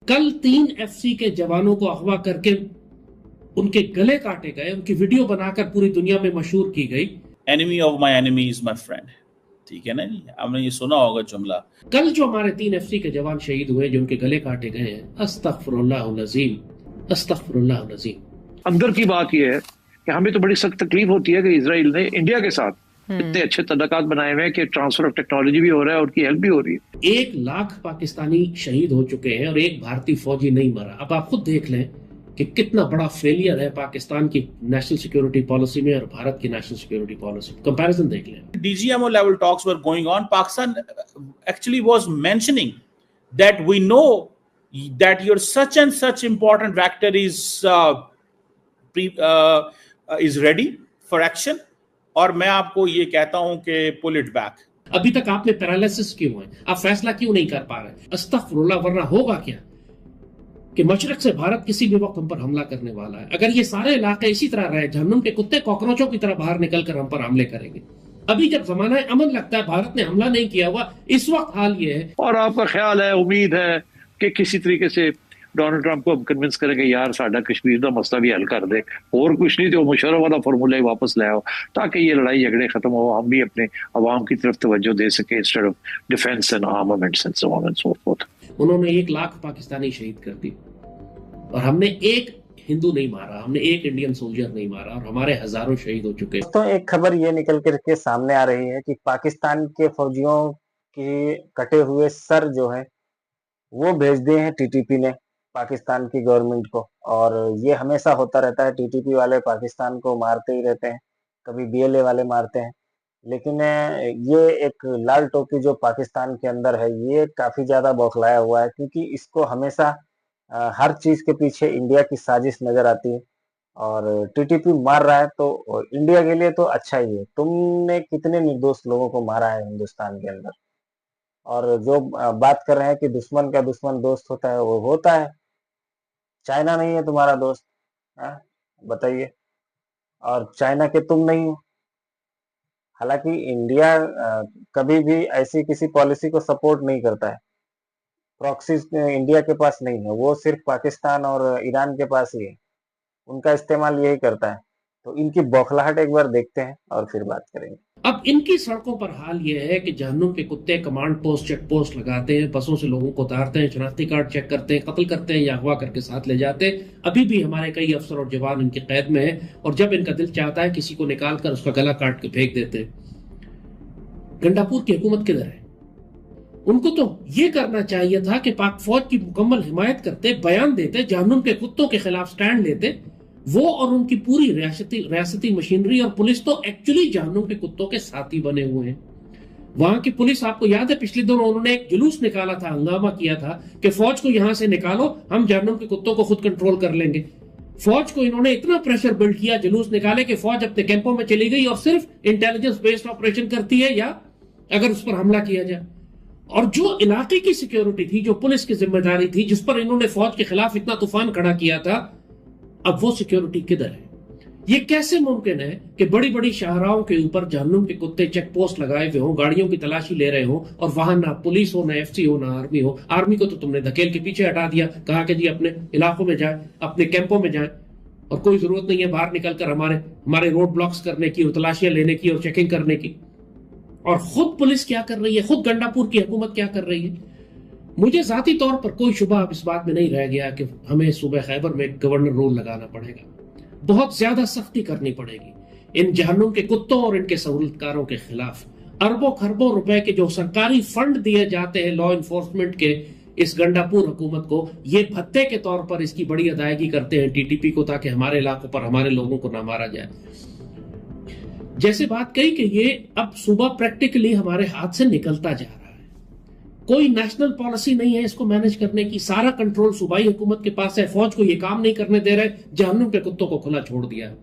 कल 3 FC के जवानों को अगवा करके उनके गले काटे गए, उनकी वीडियो बनाकर पूरी दुनिया में मशहूर की गई। Enemy of my enemy is my friend, ठीक है ना जी, आपने ये सुना होगा जुमला। कल जो हमारे 3 FC के जवान शहीद हुए, जो उनके गले काटे गए हैं, अस्तगफिरुल्लाह नज़ीम, अस्तगफिरुल्लाह नज़ीम। अंदर की बात यह है कि हमें तो बड़ी सख्त तकलीफ होती है कि इजराइल ने इंडिया के साथ इतने अच्छे तल्लुकात बनाए हुए हैं कि ट्रांसफर ऑफ टेक्नोलॉजी भी हो रहा है और उनकी हेल्प भी हो रही है। 1 लाख पाकिस्तानी शहीद हो चुके हैं और एक भारतीय फौजी नहीं मरा। अब आप खुद देख लें कि कितना बड़ा फेलियर है पाकिस्तान की नेशनल सिक्योरिटी पॉलिसी में और भारत की नेशनल सिक्योरिटी पॉलिसी। कंपैरिजन देख लें। DGMO level talks were going on. Pakistan actually was mentioning that we know that your such and such important vector is ready for action. और मैं आपको ये कहता हूं कि पुल इट बैक। अभी तक आपने पैरालिसिस क्यों है? आप फैसला क्यों नहीं कर पा रहे? अस्तगफिरुल्लाह, वरना होगा क्या कि मशरक से भारत किसी भी वक्त हम पर हमला करने वाला है। अगर ये सारे इलाके इसी तरह रहे, जहन्नुम के कुत्ते कॉकरोचों की तरह बाहर निकलकर हम पर हमले करेंगे। अभी जब जमाना अमन लगता है, भारत ने हमला नहीं किया हुआ, इस वक्त हाल ये है। और आपका ख्याल है, उम्मीद है कि किसी तरीके से डोनाल्ड ट्रंप को हम कन्विंस करेंगे यार साडा कश्मीर का मसला भी हल कर दे, और कुछ नहीं तो मुशर्रफ वाला फार्मूला ही वापस ले आओ, ताकि ये लड़ाई झगड़े खत्म हो, हम भी अपने अवाम की तरफ तवज्जो दे सके instead of defence and armaments and so on and so fourth. उन्होंने 1 लाख पाकिस्तानी शहीद कर दी और हमने एक हिंदू नहीं मारा, हमने एक इंडियन सोल्जर नहीं मारा और हमारे हजारों शहीद हो चुके। तो एक खबर ये निकल करके सामने आ रही है कि पाकिस्तान के फौजियों के कटे हुए सर जो है वो भेज दिए हैं टीटीपी ने पाकिस्तान की गवर्नमेंट को। और ये हमेशा होता रहता है, टीटीपी वाले पाकिस्तान को मारते ही रहते हैं, कभी बीएलए वाले मारते हैं। लेकिन ये एक लाल टोपी जो पाकिस्तान के अंदर है, ये काफी ज्यादा बौखलाया हुआ है, क्योंकि इसको हमेशा हर चीज के पीछे इंडिया की साजिश नजर आती है। और टीटीपी मार रहा है तो इंडिया के लिए तो अच्छा ही है। तुमने कितने निर्दोष लोगों को मारा है हिंदुस्तान के अंदर, और जो बात कर रहे हैं कि दुश्मन का दुश्मन दोस्त होता है, वो होता है। चाइना नहीं है तुम्हारा दोस्त, बताइए, और चाइना के तुम नहीं हो। हालांकि इंडिया कभी भी ऐसी किसी पॉलिसी को सपोर्ट नहीं करता है। प्रॉक्सीज इंडिया के पास नहीं है, वो सिर्फ पाकिस्तान और ईरान के पास ही है, उनका इस्तेमाल यही करता है। तो इनकी बौखलाहट एक बार देखते हैं और फिर बात करेंगे। अब इनकी सड़कों पर हाल ये है कि जहन्नुम के कुत्ते कमांड पोस्ट, चेक पोस्ट लगाते हैं, बसों से लोगों को उतारते हैं, शनाख्ती कार्ड चेक करते हैं, कत्ल करते हैं या अगवा करके साथ ले जाते हैं। अभी भी हमारे कई अफसर और जवान इनकी कैद में हैं और जब इनका दिल चाहता है किसी को निकाल कर उसका गला काट के फेंक देते हैं। गंडापुर की हुकूमत किधर है? उनको तो ये करना चाहिए था कि पाक फौज की मुकम्मल हिमायत करते, बयान देते, जहन्नुम के कुत्तों के खिलाफ स्टैंड लेते। वो और उनकी पूरी रियासती मशीनरी और पुलिस तो एक्चुअली जहन्नुम के कुत्तों के साथी बने हुए हैं। वहां की पुलिस, आपको याद है पिछले दिनों उन्होंने एक जुलूस निकाला था, हंगामा किया था कि फौज को यहां से निकालो, हम जहन्नुम के कुत्तों को खुद कंट्रोल कर लेंगे। फौज को इन्होंने इतना प्रेशर बिल्ड किया, जुलूस निकाले कि फौज अपने कैंपों में चली गई और सिर्फ इंटेलिजेंस बेस्ड ऑपरेशन करती है या अगर उस पर हमला किया जाए। और जो इलाके की सिक्योरिटी थी, जो पुलिस की जिम्मेदारी थी, जिस पर इन्होंने फौज के खिलाफ इतना तूफान खड़ा किया था, अब वो सिक्योरिटी किधर है? ये कैसे मुमकिन है कि बड़ी बड़ी शाहराओं के ऊपर जहन्नुम के कुत्ते चेक पोस्ट लगाए हुए हों, गाड़ियों की तलाशी ले रहे हों और वहां ना पुलिस हो, ना एफसी हो, ना आर्मी हो। आर्मी को तो तुमने धकेल के पीछे हटा दिया, कहा कि जी अपने इलाकों में जाए, अपने कैंपों में जाए और कोई जरूरत नहीं है बाहर निकलकर हमारे रोड ब्लॉक्स करने की और तलाशियां लेने की और चेकिंग करने की। और खुद पुलिस क्या कर रही है, खुद गंडापुर की हुकूमत क्या कर रही है? मुझे जाती तौर पर कोई शुबा अब इस बात में नहीं रह गया कि हमें सूबे खैबर में गवर्नर रूल लगाना पड़ेगा। बहुत ज्यादा सख्ती करनी पड़ेगी इन जहन्नुम के कुत्तों और इनके सहूलतकारों के खिलाफ। अरबों खरबों रुपए के जो सरकारी फंड दिए जाते हैं लॉ इन्फोर्समेंट के इस गंडापुर हुकूमत को, ये भत्ते के तौर पर इसकी बड़ी अदायगी करते हैं टीटीपी को, ताकि हमारे इलाकों पर हमारे लोगों को ना मारा जाए। जैसे बात कही कि ये अब सूबा प्रैक्टिकली हमारे हाथ से निकलता जा रहा है। कोई नेशनल पॉलिसी नहीं है इसको मैनेज करने की, सारा कंट्रोल सूबाई हुकूमत के पास है। फौज को ये काम नहीं करने दे रहे, जहन्नुम के कुत्तों को खुला छोड़ दिया है।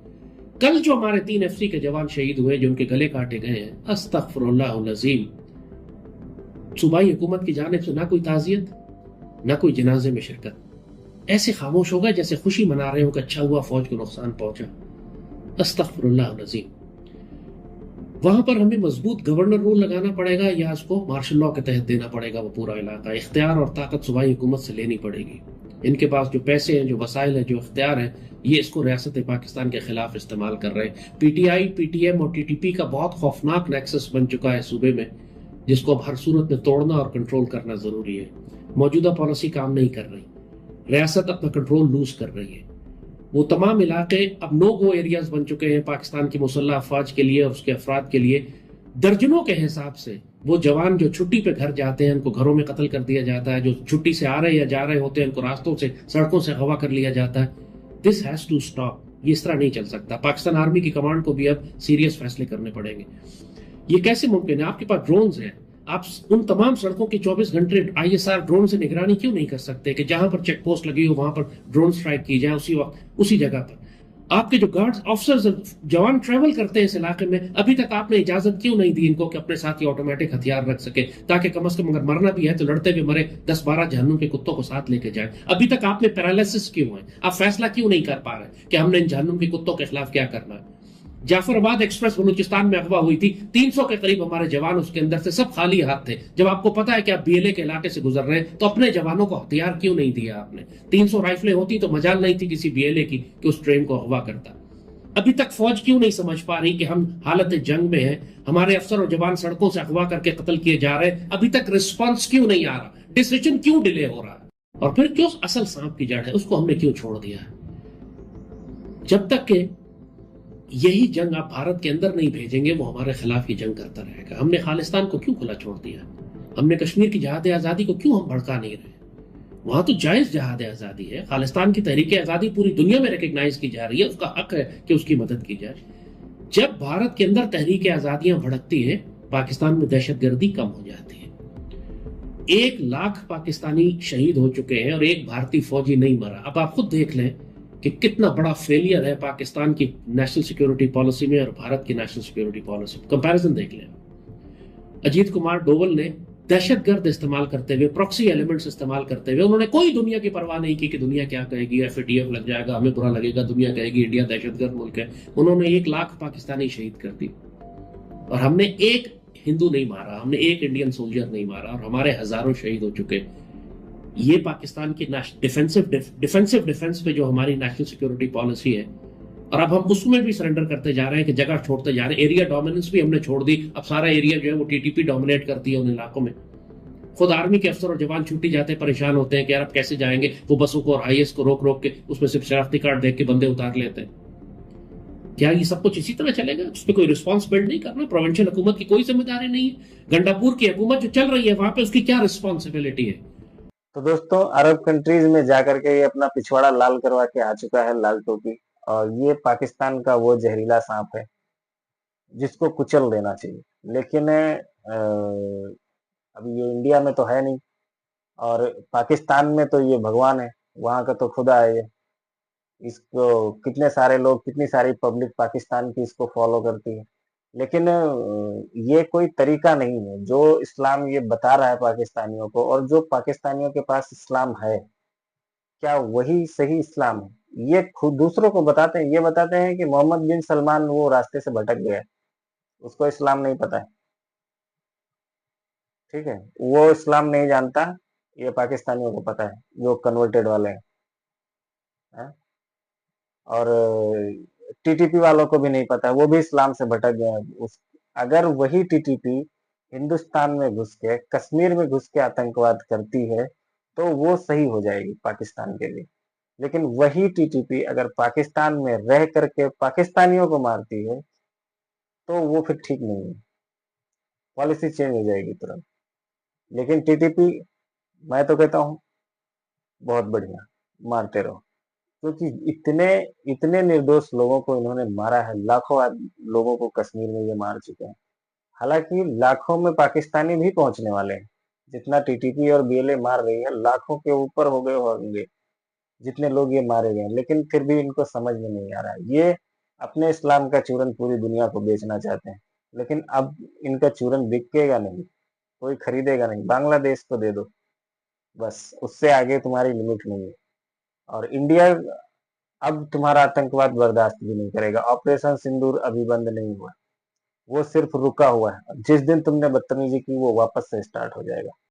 कल जो हमारे 3 FC के जवान शहीद हुए, जो उनके गले काटे गए हैं, अस्तगफिरुल्लाह नज़ीम, सूबाई हुकूमत की जानिब से ना कोई ताजियत, ना कोई जनाजे में शिरकत। ऐसे खामोश हो गए जैसे खुशी मना रहे हो कि अच्छा हुआ फौज को नुकसान पहुंचा। अस्तगफिरुल्लाह नज़ीम। वहां पर हमें मजबूत गवर्नर रूल लगाना पड़ेगा या इसको मार्शल लॉ के तहत देना पड़ेगा वो पूरा इलाका। इख्तियार और ताकत सूबाई हुकूमत से लेनी पड़ेगी। इनके पास जो पैसे हैं, जो वसाइल हैं, जो इख्तियार हैं, ये इसको रियासत पाकिस्तान के खिलाफ इस्तेमाल कर रहे हैं। पीटीआई, पीटीएम और टीटीपी का बहुत खौफनाक नेक्सस बन चुका है सूबे में, जिसको अब हर सूरत में तोड़ना और कंट्रोल करना जरूरी है। मौजूदा पॉलिसी काम नहीं कर रही, रियासत अपना कंट्रोल लूज कर रही है। वो तमाम इलाके अब नो गो एरियाज बन चुके हैं पाकिस्तान की मुसल्लह अफवाज के लिए और उसके अफराद के लिए। दर्जनों के हिसाब से वो जवान जो छुट्टी पे घर जाते हैं, उनको घरों में कत्ल कर दिया जाता है। जो छुट्टी से आ रहे या जा रहे होते हैं, उनको रास्तों से, सड़कों से अगवा कर लिया जाता है। This has to stop. ये इस तरह नहीं चल सकता। पाकिस्तान आर्मी की कमांड को भी अब सीरियस फैसले करने पड़ेंगे। ये कैसे मुमकिन है? आपके पास ड्रोन्स हैं, आप उन तमाम सड़कों की 24 घंटे आईएसआर ड्रोन से निगरानी क्यों नहीं कर सकते कि जहां पर चेक पोस्ट लगी हो वहां पर ड्रोन स्ट्राइक की जाए उसी वक्त उसी जगह पर। आपके जो गार्ड्स ऑफिसर्स जवान ट्रेवल करते हैं इस इलाके में, अभी तक आपने इजाजत क्यों नहीं दी इनको कि अपने साथ ये ऑटोमेटिक हथियार रख सके, ताकि कम से कम अगर मरना भी है तो लड़ते हुए मरे, 10-12 जहन्नुम के कुत्तों को साथ लेके जाए। अभी तक आप में पैरालिसिस क्यों है? आप फैसला क्यों नहीं कर पा रहे कि हमने इन जहन्नुम के कुत्तों के खिलाफ क्या करना है? जाफराबाद एक्सप्रेस बलूचिस्तान में अगवा हुई थी, 300 के करीब हमारे जवान उसके अंदर से, सब खाली हाथ थे। जब आपको पता है कि आप बीएलए के इलाके से गुजर रहे हैं तो अपने जवानों को हथियार क्यों नहीं दिया आपने? 300 राइफलें होती तो मजाल नहीं थी किसी बीएलए की कि उस ट्रेन को अगवा करता। अभी तक फौज क्यों नहीं समझ पा रही कि हम हालत जंग में हैं, हमारे अफसर और जवान सड़कों से अगवा करके कत्ल किए जा रहे हैं? अभी तक रिस्पॉन्स क्यों नहीं आ रहा? डिसीजन क्यों डिले हो रहा है? और फिर क्यों असल सांप की जड़ है उसको हमने क्यों छोड़ दिया है? जब तक के यही जंग आप भारत के अंदर नहीं भेजेंगे, वो हमारे खिलाफ ही जंग करता रहेगा। हमने खालिस्तान को क्यों खुला छोड़ दिया? हमने कश्मीर की जहाद आजादी को क्यों हम भड़का नहीं रहे? वहां तो जायज जहाद आजादी है। खालिस्तान की तहरीक आजादी पूरी दुनिया में रिकग्नाइज की जा रही है, उसका हक है कि उसकी मदद की जाए। जब भारत के अंदर तहरीक आजादियां भड़कती है, पाकिस्तान में दहशतगर्दी कम हो जाती है। 1 लाख पाकिस्तानी शहीद हो चुके हैं और एक भारतीय फौजी नहीं मरा। अब आप खुद देख लें कि कितना बड़ा फेलियर है पाकिस्तान की नेशनल सिक्योरिटी पॉलिसी में और भारत की नेशनल सिक्योरिटी पॉलिसी। कंपैरिजन देख लें। अजीत कुमार डोवल ने दहशतगर्द इस्तेमाल करते हुए, प्रॉक्सी एलिमेंट्स इस्तेमाल करते हुए, उन्होंने कोई दुनिया की परवाह नहीं की कि दुनिया क्या कहेगी, एफएटीएफ लग जाएगा, हमें बुरा लगेगा, दुनिया कहेगी इंडिया दहशतगर्द मुल्क है। उन्होंने 1 लाख पाकिस्तानी शहीद कर दी और हमने एक हिंदू नहीं मारा, हमने एक इंडियन सोल्जर नहीं मारा और हमारे हजारों शहीद हो चुके। ये पाकिस्तान की डिफेंसिव डिफेंस पे जो हमारी नेशनल सिक्योरिटी पॉलिसी है, और अब हम उसमें भी सरेंडर करते जा रहे हैं कि जगह छोड़ते जा रहे हैं। एरिया डोमिनेंस भी हमने छोड़ दी। अब सारा एरिया जो है वो टीटीपी डोमिनेट करती है उन इलाकों में। खुद आर्मी के अफसर और जवान छुट्टी जाते हैं, परेशान होते हैं कि यार अब कैसे जाएंगे। वो बसों को और हाईएस को रोक रोक के उसमें सिर्फ शनाख्ती कार्ड देख के बंदे उतार लेते हैं। क्या ये सब कुछ इसी तरह चलेगा? उस पर कोई रिस्पॉन्स बिल्ड नहीं करना? प्रोविंशियल हुकूमत की कोई जिम्मेदारी नहीं है? गंडापुर की हुकूमत जो चल रही है वहां पे उसकी क्या रिस्पॉन्सिबिलिटी है? तो दोस्तों, अरब कंट्रीज में जाकर के ये अपना पिछवाड़ा लाल करवा के आ चुका है लाल टोपी, और ये पाकिस्तान का वो जहरीला सांप है जिसको कुचल देना चाहिए। लेकिन अभी ये इंडिया में तो है नहीं, और पाकिस्तान में तो ये भगवान है, वहां का तो खुदा है ये। इसको कितने सारे लोग, कितनी सारी पब्लिक पाकिस्तान की इसको फॉलो करती है। लेकिन ये कोई तरीका नहीं है जो इस्लाम ये बता रहा है पाकिस्तानियों को, और जो पाकिस्तानियों के पास इस्लाम है, क्या वही सही इस्लाम है? ये खुद दूसरों को बताते हैं, ये बताते हैं कि मोहम्मद बिन सलमान वो रास्ते से भटक गया है, उसको इस्लाम नहीं पता है। ठीक है, वो इस्लाम नहीं जानता, ये पाकिस्तानियों को पता है जो कन्वर्टेड वाले हैं। और टीटीपी वालों को भी नहीं पता है, वो भी इस्लाम से भटक गए हैं। अगर वही टीटीपी हिंदुस्तान में घुस के, कश्मीर में घुस के आतंकवाद करती है तो वो सही हो जाएगी पाकिस्तान के लिए। लेकिन वही टीटीपी अगर पाकिस्तान में रह करके पाकिस्तानियों को मारती है तो वो फिर ठीक नहीं है, पॉलिसी चेंज हो जाएगी तुरंत। लेकिन टीटीपी, मैं तो कहता हूँ बहुत बढ़िया, मारते रहो, क्योंकि इतने इतने निर्दोष लोगों को इन्होंने मारा है। लाखों लोगों को कश्मीर में ये मार चुके हैं। हालांकि लाखों में पाकिस्तानी भी पहुंचने वाले हैं। जितना टीटीपी और बीएलए मार रही है, लाखों के ऊपर हो गए होंगे जितने लोग ये मारे गए। लेकिन फिर भी इनको समझ में नहीं आ रहा है। ये अपने इस्लाम का चूरन पूरी दुनिया को बेचना चाहते हैं, लेकिन अब इनका चूरन बिकेगा नहीं, कोई खरीदेगा नहीं। बांग्लादेश को दे दो बस, उससे आगे तुम्हारी लिमिट नहीं है। और इंडिया अब तुम्हारा आतंकवाद बर्दाश्त भी नहीं करेगा। ऑपरेशन सिंदूर अभी बंद नहीं हुआ, वो सिर्फ रुका हुआ है। जिस दिन तुमने बदतमीजी की वो वापस से स्टार्ट हो जाएगा।